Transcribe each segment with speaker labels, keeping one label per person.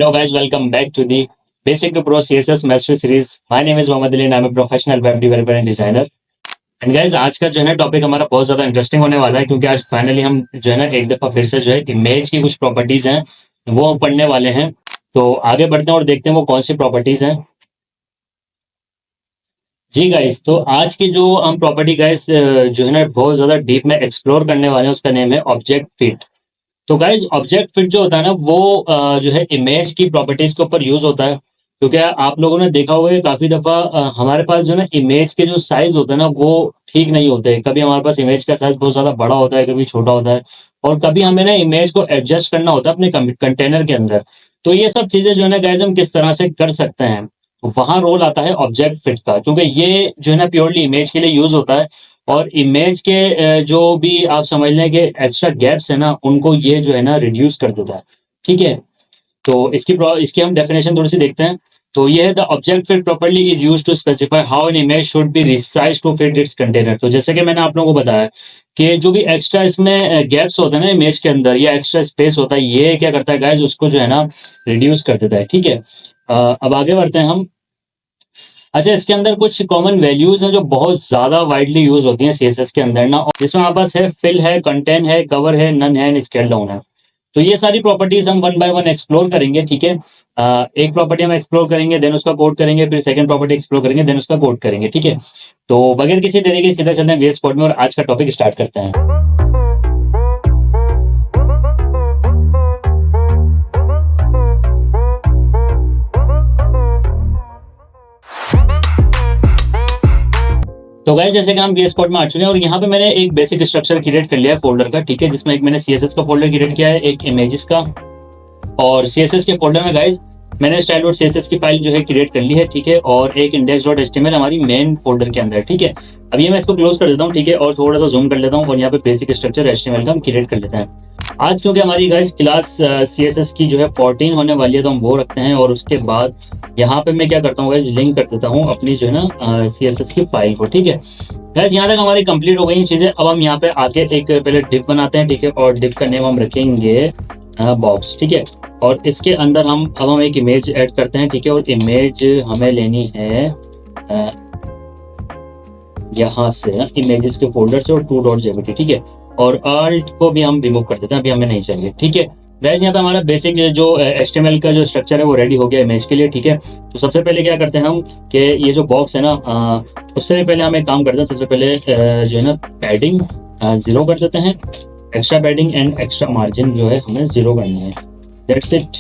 Speaker 1: Hello guys, welcome back to the Basic to Pro CSS Mastery Series. My name is Mohammad Ali and I'm a professional web developer and designer. And guys आज का जो है ना topic हमारा बहुत ज्यादा interesting होने वाला है क्योंकि आज फाइनली हम जो है ना एक दफा फिर से जो है इमेज की कुछ प्रॉपर्टीज हैं वो हम पढ़ने वाले हैं। तो आगे बढ़ते हैं और देखते हैं वो कौन सी प्रॉपर्टीज हैं। जी गाइस, तो आज की जो हम प्रॉपर्टी गाइस जो है ना बहुत ज्यादा डीप में एक्सप्लोर करने वाले हैं उसका नेम है ऑब्जेक्ट फिट। तो गाइज ऑब्जेक्ट फिट जो होता है ना वो जो है इमेज की प्रॉपर्टीज के ऊपर यूज होता है क्योंकि आप लोगों ने देखा होगा कि काफी दफा हमारे पास जो है ना इमेज के जो साइज होता है ना वो ठीक नहीं होते। कभी हमारे पास इमेज का साइज बहुत ज्यादा बड़ा होता है, कभी छोटा होता है और कभी हमें ना इमेज को एडजस्ट करना होता है अपने कंटेनर के अंदर। तो ये सब चीजें जो है ना गाइज हम किस तरह से कर सकते हैं, वहां रोल आता है ऑब्जेक्ट फिट का क्योंकि ये जो है ना प्योरली इमेज के लिए यूज होता है। और इमेज के जो भी आप समझ लें कि एक्स्ट्रा गैप्स है ना उनको ये जो है ना रिड्यूस कर देता है। ठीक है, तो इसकी हम डेफिनेशन थोड़ी सी देखते हैं। तो ये है the object fit properly is used to specify how an image should be resize to fit its container. तो जैसे कि मैंने आप लोगों को बताया कि जो भी एक्स्ट्रा इसमें गैप्स होता है ना इमेज के अंदर या एक्स्ट्रा स्पेस होता है ये क्या करता है गाइज उसको जो है ना रिड्यूस कर देता है। ठीक है, अब आगे बढ़ते हैं हम। अच्छा, इसके अंदर कुछ कॉमन वैल्यूज हैं जो बहुत ज्यादा वाइडली यूज होती हैं सीएसएस के अंदर ना, और जिसमें हमारे पास है फिल है, कंटेन है, कवर है, नन है, स्केल डाउन है। तो ये सारी प्रॉपर्टीज हम वन बाय वन एक्सप्लोर करेंगे। ठीक है, एक प्रॉपर्टी हम एक्सप्लोर करेंगे देन उसका कोड करेंगे, फिर सेकंड प्रॉपर्टी एक्सप्लोर करेंगे देन उसका कोड करेंगे। ठीक है, तो बगैर किसी देरी के सीधा चलते हैं वीएस कोड में और आज का टॉपिक स्टार्ट करते हैं। तो गाइस जैसे कि हम VS कोड में आ चुके हैं और यहाँ पे मैंने एक बेसिक स्ट्रक्चर क्रिएट कर लिया है फोल्डर का। ठीक है, जिसमें एक मैंने CSS का फोल्डर क्रिएट किया है, एक इमेजेस का, और CSS के फोल्डर में गाइस मैंने style.css की फाइल जो है क्रिएट कर ली है। ठीक है, और एक index.html हमारी मेन फोल्डर के अंदर। ठीक है, अब ये मैं इसको क्लोज कर देता हूँ। ठीक है, और थोड़ा सा जूम कर लेता हूँ और यहाँ पे बेसिक स्ट्रक्चर HTML का हम क्रिएट कर लेते हैं। आज क्योंकि हमारी गाइस क्लास CSS की जो है 14 होने वाली है तो हम वो रखते हैं और उसके बाद यहाँ पे मैं क्या करता हूँ गाइस लिंक कर देता हूँ अपनी जो है ना CSS की फाइल को। ठीक है गाइस, यहाँ तक हमारी कंप्लीट हो गई चीजें। अब हम यहाँ पे आके एक पहले डिव बनाते हैं। ठीक है, और डिव का नेम हम रखेंगे बॉक्स। ठीक है, और इसके अंदर हम एक इमेज ऐड करते हैं। ठीक है, और इमेज हमें लेनी है यहाँ से ना इमेजेस के फोल्डर से और 2.jpg। ठीक है, और अल्ट को भी हम रिमूव कर देते हैं, अभी हमें नहीं चाहिए। ठीक है गाइस, यहाँ पे हमारा बेसिक जो HTML का जो स्ट्रक्चर है वो रेडी हो गया इमेज के लिए। ठीक है, तो सबसे पहले क्या करते हैं हम कि ये जो बॉक्स है ना उससे भी पहले हम एक काम करते हैं। सबसे पहले जो है ना पैडिंग 0 कर देते हैं, extra padding and extra margin जो है हमें 0 करनी है। That's it.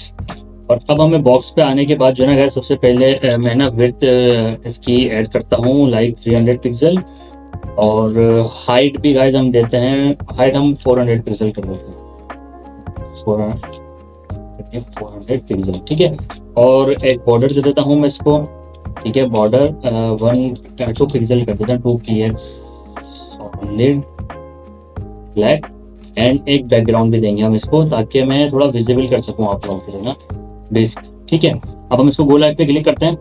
Speaker 1: और अब हमें बॉक्स पे आने के बाद जो है ना गाइस सबसे पहले मैं ना विड्थ इसकी ऐड करता हूँ लाइक 300 पिक्सल, और हाइट भी गाइस हम देते हैं, हाइट हम 400 पिक्सल कर देते हैं, 400 पिक्सल। ठीक है, और एक बॉर्डर दे देता हूँ मैं इसको। ठीक है, बॉर्डर 2 पिक्सल कर देता हूँ, 2px सॉलिड ब्लैक, एंड एक बैकग्राउंड भी देंगे हम इसको ताकि मैं थोड़ा विजिबल कर सकूँ आप लोगों के लिए ना बेस। ठीक है, अब हम इसको गो लाइव पे क्लिक करते हैं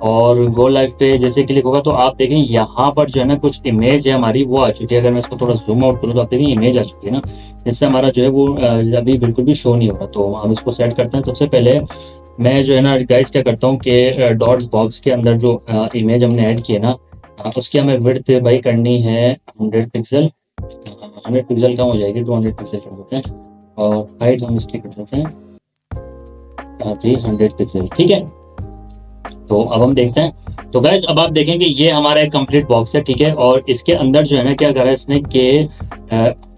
Speaker 1: और गो लाइव पे जैसे क्लिक होगा तो आप देखें यहाँ पर जो है ना कुछ इमेज है हमारी वो आ चुकी है। अगर मैं इसको थोड़ा जूम आउट करूँ तो आप देखें इमेज आ चुकी है ना, जिससे हमारा जो है वो अभी बिल्कुल भी शो नहीं हो रहा। तो हम इसको सेट करते हैं। सबसे पहले मैं जो है ना गाइस क्या करता हूँ कि डॉट बॉक्स के अंदर जो इमेज हमने ऐड की है ना उसकी हमें विड्थ भाई करनी है 100 पिक्सल। 100 पिक्सल कम हो जाएगी, 200 पिक्सल कर देते हैं, और हाइट हम इसकी कर देते हैं 300 पिक्सल। ठीक है, तो अब हम देखते हैं। तो गाइस अब आप देखेंगे ये हमारा एक कंप्लीट बॉक्स है। ठीक है, और इसके अंदर जो है ना क्या करा है इसने कि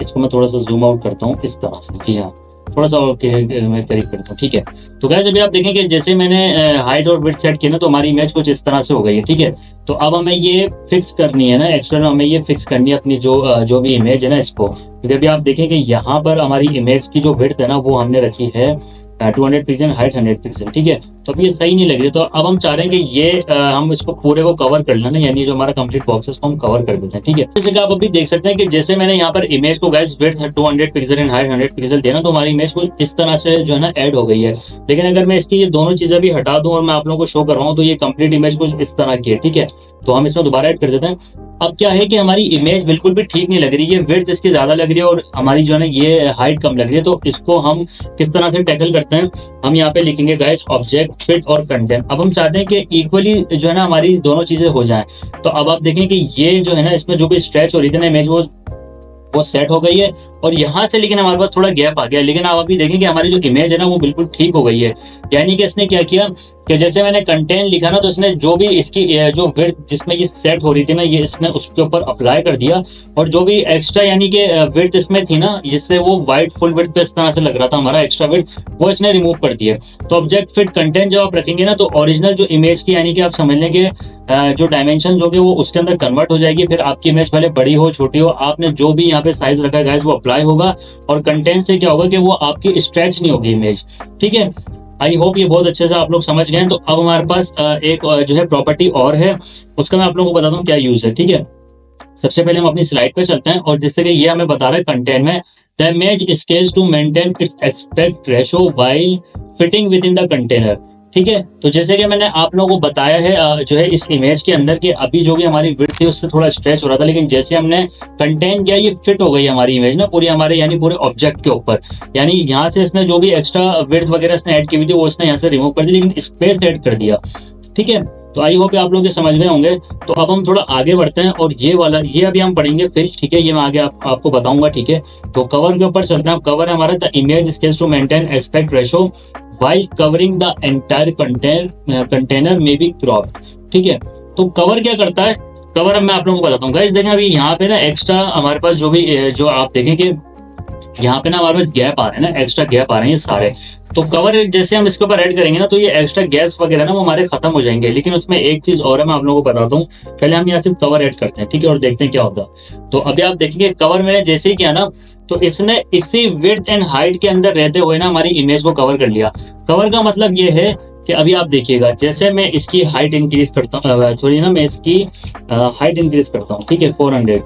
Speaker 1: इसको मैं थोड़ा सा जूम आउट करता हूँ इस तरह से। जी हाँ, थोड़ा सा और मैं करीब करता हूँ। ठीक है, तो गाइस अभी आप देखेंगे जैसे मैंने हाइट और विड्थ सेट किया ना तो हमारी इमेज कुछ इस तरह से हो गई है। ठीक है, तो अब हमें ये फिक्स करनी है ना, एक्चुअल में हमें ये फिक्स करनी है अपनी जो भी इमेज है ना इसको, क्योंकि अभी आप देखेंगे यहाँ पर हमारी इमेज की जो विड्थ है ना वो हमने रखी है 200 पिक्सल, हाइट 100 पिक्सल। ठीक है, तो अब ये सही नहीं लग रही, तो अब हम चाह रहे हैं कि ये हम इसको पूरे को कवर कर लेना, यानी जो हमारा कंप्लीट बॉक्स है उसको हम कवर कर देते हैं। ठीक है, जैसे कि आप अभी देख सकते हैं कि जैसे मैंने यहाँ पर इमेज को guys width 200 pixel and height 100 pixel देना तो हमारी इमेज को इस तरह से जो है ना ऐड हो गई है। लेकिन अगर मैं इसकी ये दोनों चीजें भी हटा दूं और मैं आप लोगों को शो कर रहा हूँ तो ये कंप्लीट इमेज कुछ इस तरह की है। ठीक है, तो हम इसमें दोबारा ऐड कर देते हैं अब क्या है कि हमारी इमेज बिल्कुल भी ठीक नहीं लग रही है, विड्थ इसकी ज्यादा लग रही है और हमारी जो है ना ये हाइट कम लग रही है। तो इसको हम किस तरह से टैकल करते हैं, हम यहाँ पे लिखेंगे गाइस ऑब्जेक्ट फिट और कंटेंट। अब हम चाहते हैं कि इक्वली जो है ना हमारी दोनों चीजें हो जाएं। तो अब आप देखें कि ये जो है ना इसमें जो भी स्ट्रेच हो रही थी ना इमेज, वो सेट हो गई है और यहाँ से लेकिन हमारे पास थोड़ा गैप आ गया। लेकिन आप अभी देखें कि हमारी जो इमेज है ना वो बिल्कुल ठीक हो गई है। यानी कि इसने क्या किया कि जैसे मैंने कंटेंट लिखा ना, तो इसने जो भी इसकी जो विड्थ जिसमें ये सेट हो रही थी ना, ये इसने उसके ऊपर अप्लाई कर दिया। और जो भी एक्स्ट्रा यानी कि विड्थ इसमें थी ना, जिससे वो वाइट फुल विड्थ पे इस तरह से लग रहा था हमारा एक्स्ट्रा विड्थ, वो इसने रिमूव कर दिया। तो ऑब्जेक्ट फिट कंटेंट जब आप रखेंगे ना, तो ओरिजिनल जो इमेज की यानी कि आप समझ लें कि जो डायमेंशन होंगे वो उसके अंदर कन्वर्ट हो जाएगी। फिर आपकी इमेज भले बड़ी हो छोटी हो, आपने जो भी यहाँ पे साइज रखा है गाइस वो अप्लाई होगा। और कंटेंट से क्या होगा कि वो आपकी स्ट्रेच नहीं होगी इमेज। ठीक है, आई होप ये बहुत अच्छे से आप लोग समझ गए। तो अब हमारे पास एक जो है प्रॉपर्टी और है, उसका मैं आप लोगों को बताता हूँ क्या यूज है। ठीक है, सबसे पहले हम अपनी स्लाइड पे चलते हैं और जैसे कि ये हमें बता रहा है कंटेंट में the image scales to maintain its aspect ratio while fitting within the container. ठीक है, तो जैसे कि मैंने आप लोगों को बताया है जो है इस इमेज के अंदर कि अभी जो भी हमारी विड्थ थी उससे थोड़ा स्ट्रेच हो रहा था, लेकिन जैसे हमने कंटेंट किया ये फिट हो गई हमारी इमेज ना पूरी हमारे यानी पूरे ऑब्जेक्ट के ऊपर। यानी यहाँ से इसने जो भी एक्स्ट्रा विड्थ वगैरह इसने ऐड की हुई थी वो इसने यहाँ से रिमूव कर दी, लेकिन स्पेस ऐड कर दिया। ठीक है, तो आई होप आप लोग ये समझ गए होंगे। तो अब हम थोड़ा आगे बढ़ते हैं और ये वाला ये अभी हम पढ़ेंगे फिर। ठीक है, ये मैं आगे आपको बताऊंगा। ठीक है, तो कवर के ऊपर चलते हैं। कवर है हमारा the image scales to maintain aspect ratio while covering the entire container may be cropped. ठीक है, तो कवर क्या करता है, कवर अब मैं आप लोगों को बताता हूँ गाइस। देखें अभी यहाँ पे ना एक्स्ट्रा हमारे पास जो भी जो आप देखें कि यहाँ पे ना हमारे पास गैप आ रहे हैं ना, एक्स्ट्रा गैप आ रहे हैं ये सारे। तो कवर जैसे हम इसके ऊपर ऐड करेंगे ना, तो ये एक्स्ट्रा गैप्स वगैरह ना वो हमारे खत्म हो जाएंगे। लेकिन उसमें एक चीज और है, मैं आप लोगों को बताता हूँ। पहले हम यहाँ सिर्फ कवर ऐड करते हैं, ठीक है, और देखते हैं क्या होता है। तो अभी आप देखेंगे कवर मैंने जैसे ही किया ना, तो इसने इसी विड्थ एंड हाइट के अंदर रहते हुए ना हमारी इमेज को कवर कर लिया। कवर का मतलब ये है कि अभी आप देखिएगा जैसे मैं इसकी हाइट इंक्रीज करता हूँ, सॉरी ना मैं इसकी हाइट इंक्रीज करता हूँ। ठीक है, 400।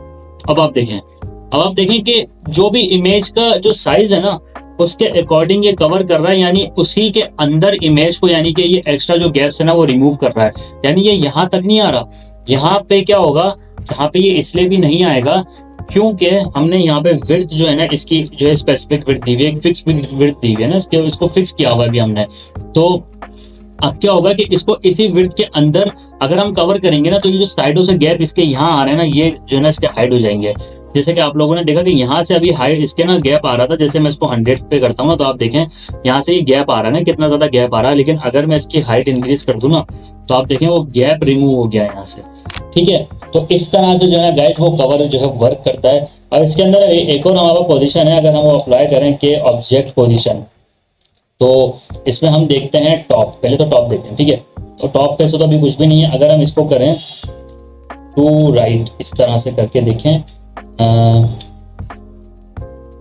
Speaker 1: अब आप देखें कि जो भी इमेज का जो साइज है ना उसके अकॉर्डिंग ये कवर कर रहा है, यानी उसी के अंदर इमेज को, यानी कि ये एक्स्ट्रा जो गैप्स है ना वो रिमूव कर रहा है। यानी ये यहाँ तक नहीं आ रहा। यहाँ पे क्या होगा, यहाँ पे ये इसलिए भी नहीं आएगा क्योंकि हमने यहाँ पे विड्थ जो है ना इसकी जो है स्पेसिफिक विड्थ दी हुई है, एक फिक्स विड्थ दी हुई है ना, इसको फिक्स किया हुआ है अभी हमने। तो अब क्या होगा कि इसको इसी विड्थ के अंदर अगर हम कवर करेंगे ना, तो ये जो साइडों से गैप इसके यहाँ आ रहे हैं ना, ये जो है ना इसके हाइड हो जाएंगे। जैसे कि आप लोगों ने देखा कि यहाँ से अभी हाइट इसके ना गैप आ रहा था, जैसे मैं इसको 100 पे करता हूँ ना, तो आप देखें यहाँ से ये गैप आ रहा है ना, कितना ज्यादा गैप आ रहा है। लेकिन अगर मैं इसकी हाइट इंक्रीज कर दूं ना, तो आप देखें वो गैप रिमूव हो गया है यहाँ से। ठीक है, तो इस तरह से जो है गाइस वो कवर जो है वर्क करता है। अब इसके अंदर एक और हमारा पोजीशन है, अगर हम वो अप्लाई करें कि ऑब्जेक्ट पोजीशन, तो इसमें हम देखते हैं टॉप। पहले तो टॉप देखते हैं। ठीक है, तो टॉप पे से तो अभी कुछ भी नहीं है। अगर हम इसको करें टू राइट इस तरह से करके देखें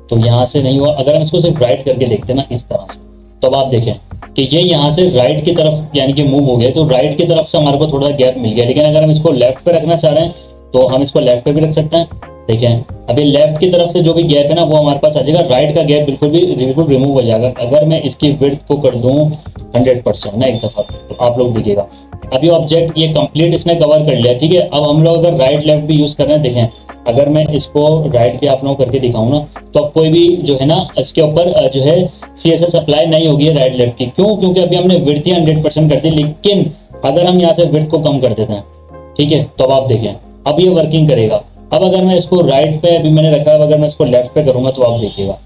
Speaker 1: तो यहाँ से नहीं हुआ। अगर हम इसको सिर्फ राइट करके देखते हैं ना इस तरह से, तो अब आप देखें कि ये यहाँ से राइट की तरफ यानी कि मूव हो गया। तो राइट की तरफ से हमारे को थोड़ा गैप मिल गया। लेकिन अगर हम इसको लेफ्ट पे रखना चाह रहे हैं तो हम इसको लेफ्ट पे भी रख सकते हैं। देखें अभी लेफ्ट की तरफ से जो भी गैप है ना वो हमारे पास आ जाएगा, राइट का गैप बिल्कुल रिमूव हो जाएगा। अगर मैं इसकी विड्थ को कर दूं 100% ना एक दफा, तो आप लोग देखिएगा अभी ऑब्जेक्ट ये कंप्लीट इसने कवर कर लिया। ठीक है, अब हम लोग अगर राइट लेफ्ट भी यूज कर रहे हैं, देखें अगर मैं इसको राइट पे आप लोगों को करके दिखाऊं ना, तो अब कोई भी जो है ना इसके ऊपर जो है CSS अप्लाई नहीं होगी राइट लेफ्ट की। क्यों? क्योंकि अभी हमने विड्थ ही 100% कर दी। लेकिन अगर हम यहाँ से विड्थ को कम कर देते हैं, ठीक है, तो अब आप देखें अब ये वर्किंग करेगा। अब अगर मैं इसको राइट पे अभी मैंने रखा है, अगर मैं इसको लेफ्ट पे करूंगा तो आप देखिएगा,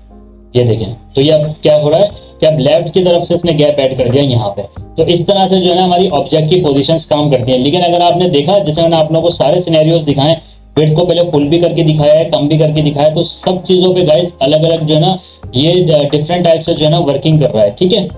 Speaker 1: ये देखें तो ये अब क्या हो रहा है कि अब लेफ्ट की तरफ से इसने गैप ऐड कर दिया यहाँ पे। तो इस तरह से जो है ना हमारी ऑब्जेक्ट की पोजीशंस काम करती हैं। लेकिन अगर आपने देखा, जैसे मैंने आप लोगों को सारे सिनेरियोज दिखाए, विड्थ को पहले फुल भी करके दिखाया है, कम भी करके दिखाया है, तो सब चीजों पे गाइस अलग अलग जो है ना ये डिफरेंट टाइप से जो है ना वर्किंग कर रहा है। ठीक है,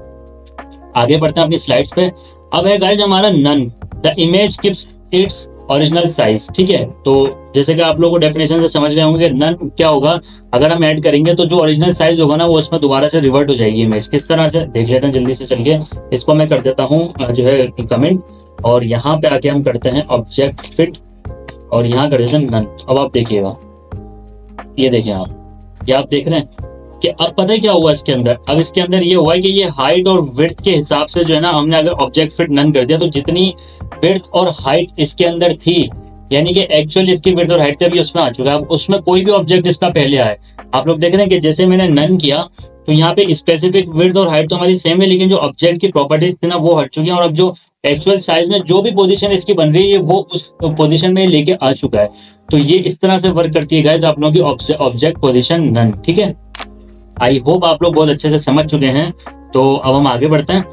Speaker 1: आगे बढ़ते हैं अपनी स्लाइड्स पे। अब है गाइस हमारा none the image keeps its original size. ठीक है, तो जैसे कि आप लोगों को डेफिनेशन से समझ गए होंगे, नन क्या होगा, अगर हम ऐड करेंगे तो जो ओरिजिनल साइज होगा ना वो उसमें दोबारा से रिवर्ट हो जाएगी इमेज। किस तरह से देख लेते हैं जल्दी से चल के। इसको मैं कर देता हूँ जो है कमेंट, और यहाँ पे आके हम करते हैं ऑब्जेक्ट फिट और यहाँ कर देते हैं नन। अब आप देखिएगा, ये देखें आप देख रहे हैं कि अब पता है क्या हुआ इसके अंदर। अब इसके अंदर ये हुआ है कि ये हाइट और विड्थ के हिसाब से जो है ना हमने अगर ऑब्जेक्ट फिट नन कर दिया, तो जितनी विड्थ और हाइट इसके अंदर थी यानी कि एक्चुअल इसकी विड्थ और हाइट का भी उसमें आ चुका है। अब उसमें कोई भी ऑब्जेक्ट इसका पहले आए, आप लोग देख रहे हैं कि जैसे मैंने नन किया तो यहाँ पे स्पेसिफिक विड्थ और हाइट तो हमारी सेम है, लेकिन जो ऑब्जेक्ट की प्रॉपर्टीज थी ना वो हट चुकी है, और अब जो एक्चुअल साइज में जो भी पोजीशन इसकी बन रही है वो उस पोजीशन में लेके आ चुका है। तो ये इस तरह से वर्क करती है गाइस आप लोगों की ऑब्जेक्ट पोजीशन नन। ठीक है, आई होप आप लोग बहुत अच्छे से समझ चुके हैं। तो अब हम आगे बढ़ते हैं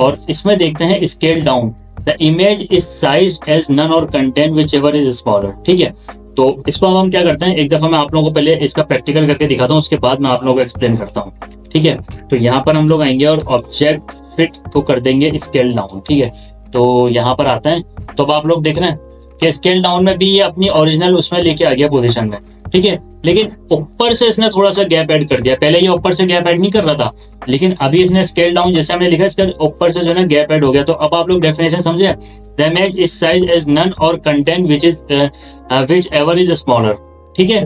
Speaker 1: और इसमें देखते हैं scale down. The image is size as none or content whichever is smaller. ठीक है, तो इसको अब हम क्या करते हैं, एक दफा मैं आप लोगों को पहले इसका प्रैक्टिकल करके दिखाता हूँ, उसके बाद मैं आप लोगों को एक्सप्लेन करता हूँ। ठीक है, तो यहाँ पर हम लोग आएंगे और ऑब्जेक्ट फिट को कर देंगे स्केल डाउन। ठीक है, तो यहाँ पर आते हैं, तो अब आप लोग देख रहे हैं कि स्केल डाउन में भी ये अपनी ओरिजिनल उसमें लेके आ गया पोजीशन में। ठीक है, लेकिन ऊपर से इसने थोड़ा सा गैप ऐड कर दिया। पहले ये ऊपर से गैप ऐड नहीं कर रहा था, लेकिन अभी इसने स्केल डाउन जैसे हमने लिखा इसका ऊपर से जो है ना गैप ऐड हो गया। तो अब आप लोग डेफिनेशन समझे, the image is size as none or content whichever is smaller. ठीक है,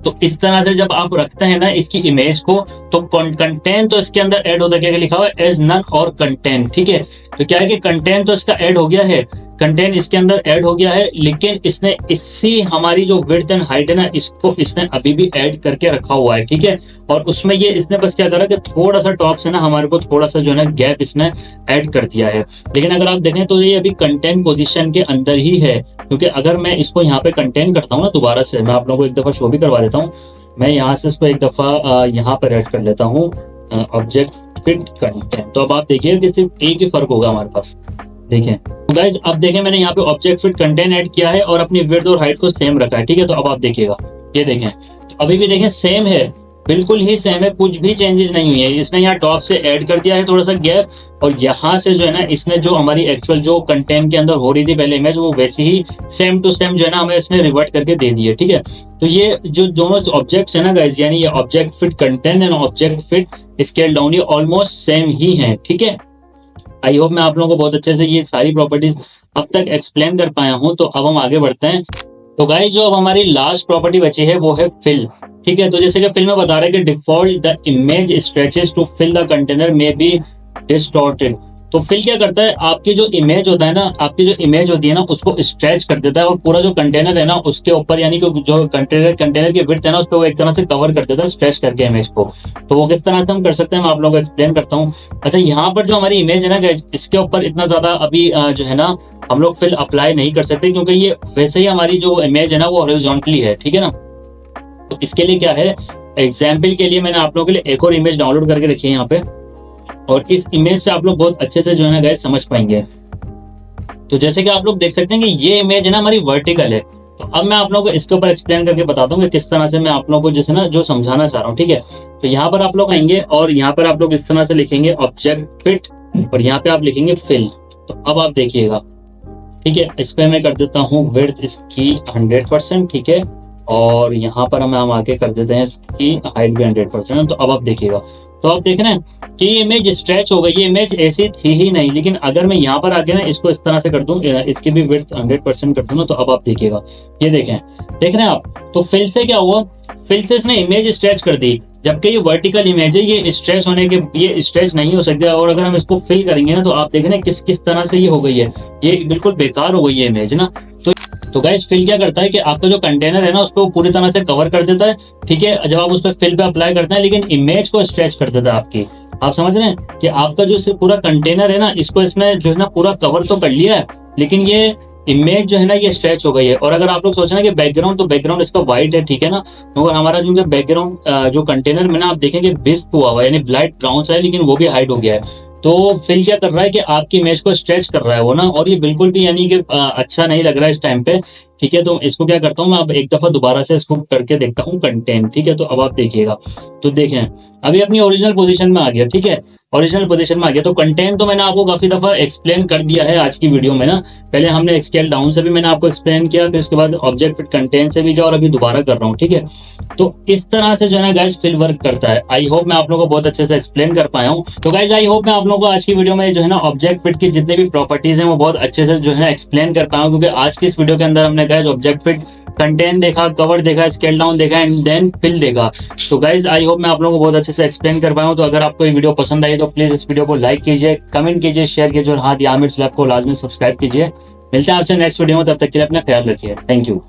Speaker 1: तो इस तरह से जब आप रखते हैं ना इसकी इमेज को, तो कंटेंट तो इसके अंदर ऐड होता है, लिखा हुआ है एज नन और कंटेंट। ठीक है, तो क्या है कि कंटेंट तो इसका ऐड हो गया है, कंटेंट इसके अंदर ऐड हो गया है, लेकिन इसने इसी हमारी जो विड्थ एंड हाइट है ना इसको इसने अभी भी ऐड करके रखा हुआ है। ठीक है, और उसमें ये इसने बस क्या करा कि थोड़ा सा टॉप से ना हमारे को थोड़ा सा जो है ना गैप इसने ऐड कर दिया है। लेकिन अगर आप देखें तो ये अभी कंटेंट पोजीशन के अंदर ही है, क्योंकि अगर मैं इसको यहाँ पे कंटेंट करता हूँ ना, दोबारा से मैं आप लोगों को एक दफा शो भी करवा देता हूँ। मैं यहाँ से इसको एक दफा यहाँ पर ऐड कर लेता हूँ ऑब्जेक्ट फिट कंटेंट। तो अब आप देखिए कि सिर्फ एक ही फर्क होगा हमारे पास। देखें तो गाइज, अब देखें मैंने यहाँ पे ऑब्जेक्ट फिट कंटेंट ऐड किया है और अपनी विड्थ और हाइट को सेम रखा है। ठीक है, तो अब आप देखिएगा, ये देखें तो अभी भी देखें सेम है, बिल्कुल ही सेम है, कुछ भी चेंजेस नहीं हुई है। इसने यहाँ टॉप से ऐड कर दिया है थोड़ा सा गैप, और यहाँ से जो है ना इसने जो हमारी एक्चुअल जो कंटेंट के अंदर हो रही थी पहले इमेज, वो वैसे ही सेम टू सेम जो है ना हमें इसने रिवर्ट करके दे दी है। ठीक है, तो ये जो दोनों ऑब्जेक्ट्स है ना गाइज, यानी ये object fit content and object fit scale down, ये ऑलमोस्ट सेम ही है। ठीक है, आई होप मैं आप लोगों को बहुत अच्छे से ये सारी प्रॉपर्टीज अब तक एक्सप्लेन कर पाया हूं। तो अब हम आगे बढ़ते हैं। तो गाइस, जो अब हमारी लास्ट प्रॉपर्टी बची है वो है फिल। ठीक है, तो जैसे कि फिल में बता रहा है कि default the image stretches to fill the container may be distorted. तो फिल क्या करता है, आपकी जो इमेज होता है ना, आपकी जो इमेज होती है ना उसको स्ट्रेच कर देता है, और पूरा जो कंटेनर है ना उसके ऊपर, यानी कि जो कंटेनर की विड्थ है ना उस पर वो एक तरह से कवर कर देता है स्ट्रेच करके इमेज को। तो वो किस तरह से हम कर सकते हैं मैं आप लोगों को एक्सप्लेन करता हूँ। अच्छा, यहाँ पर जो हमारी इमेज है ना इसके ऊपर इतना ज्यादा अभी जो है ना हम लोग फिल अप्लाई नहीं कर सकते, क्योंकि ये वैसे ही हमारी जो इमेज है ना वो हॉरिजॉन्टली है। ठीक है ना, तो इसके लिए क्या है, एग्जाम्पल के लिए मैंने आप लोगों के लिए एक और इमेज डाउनलोड करके रखी है यहाँ पे, और इस इमेज से आप लोग बहुत अच्छे से जो है ना गाइस समझ पाएंगे। तो जैसे कि आप लोग देख सकते हैं कि ये इमेज है ना हमारी वर्टिकल है। तो अब मैं आप लोगों को इसके ऊपर एक्सप्लेन करके बताता हूँ कि किस तरह से मैं आप लोगों को जैसे ना जो समझाना चाह रहा हूँ। ठीक है, तो यहाँ पर आप लोग आएंगे और यहाँ पर आप लोग इस तरह से लिखेंगे ऑब्जेक्ट फिट, और यहाँ पे आप लिखेंगे फिल। तो अब आप देखिएगा, ठीक है, इस पे मैं कर देता हूँ विड्थ इसकी 100%। ठीक है, और यहाँ पर हम आगे कर देते हैं इसकी हाइट भी 100%। तो अब आप देखिएगा, तो आप देख रहे हैं कि ये इमेज स्ट्रेच हो गई। ये इमेज ऐसी थी ही नहीं, लेकिन अगर मैं यहाँ पर आके ना इसको इस तरह से कर दूं, इसकी भी विड्थ 100% कर दूं ना, तो अब आप देखिएगा, ये देखें, देख रहे हैं आप। तो फिल से क्या हुआ, फिल से इसने इमेज स्ट्रेच कर दी, जबकि ये वर्टिकल इमेज है, ये स्ट्रेच होने के ये स्ट्रेच नहीं हो सकता। और अगर हम इसको फिल करेंगे ना तो आप देख रहे हैं किस किस तरह से ये हो गई है, ये बिल्कुल बेकार हो गई है इमेज ना। तो गाइस, फिल क्या करता है कि आपका जो कंटेनर है ना उसको पूरी तरह से कवर कर देता है। ठीक है, जब आप उस पर फिल पे अप्लाई करते हैं, लेकिन इमेज को स्ट्रेच कर देता है आपकी। आप समझ रहे हैं कि आपका जो पूरा कंटेनर है ना इसको इसने जो है ना पूरा कवर तो कर लिया है, लेकिन ये इमेज जो है ना ये स्ट्रेच हो गई है। और अगर आप लोग सोच रहे हैं कि बैकग्राउंड, तो बैकग्राउंड इसका व्हाइट है। ठीक है ना, मगर हमारा जो बैकग्राउंड जो कंटेनर में ना आप देखेंगे बिस्प हुआ हुआ है, यानी ब्लाइट ब्राउन सा है, लेकिन वो भी हाइड हो गया है। तो फिल क्या कर रहा है कि आपकी इमेज को स्ट्रेच कर रहा है वो ना, और ये बिल्कुल भी यानी कि अच्छा नहीं लग रहा है इस टाइम पे। ठीक है, तो इसको क्या करता हूँ मैं अब एक दफा दोबारा से इसको करके देखता हूँ कंटेंट। ठीक है, तो अब आप देखिएगा, तो देखें अभी अपनी ओरिजिनल पोजीशन में आ गया। ठीक है, ओरिजिनल पोजीशन में आ गया। तो कंटेंट तो मैंने आपको काफी दफा एक्सप्लेन कर दिया है आज की वीडियो में ना। पहले हमने स्केल डाउन से भी मैंने आपको एक्सप्लेन किया, फिर उसके बाद ऑब्जेक्ट फिट कंटेंट से भी किया, और अभी दोबारा कर रहा हूँ। ठीक है, तो इस तरह से जो है ना गाइस फिल वर्क करता है। आई होप मैं आप लोगों को बहुत अच्छे से एक्सप्लेन कर पाया हूँ। तो गाइस, आई होप मैं आप लोगों को आज की वीडियो में जो है ना ऑब्जेक्ट फिट की जितने भी प्रॉपर्टीज हैं वो बहुत अच्छे से जो है ना एक्सप्लेन कर पाया हूँ, क्योंकि आज की इस वीडियो के अंदर हमने गाइस ऑब्जेक्ट फिट कंटेंट देखा, कवर देखा, स्केल डाउन देखा, एंड देन फिल देखा। तो गाइज, आई होप मैं आप लोगों को बहुत अच्छे से एक्सप्लेन कर पाया हूं। तो अगर आपको ये वीडियो पसंद आई तो प्लीज इस वीडियो को लाइक कीजिए, कमेंट कीजिए, शेयर कीजिए, और हाँ, द आमिर लैब को लाजमी सब्सक्राइब कीजिए। मिलते हैं आपसे नेक्स्ट वीडियो में, तब तक के लिए अपना ख्याल रखिए। Thank you.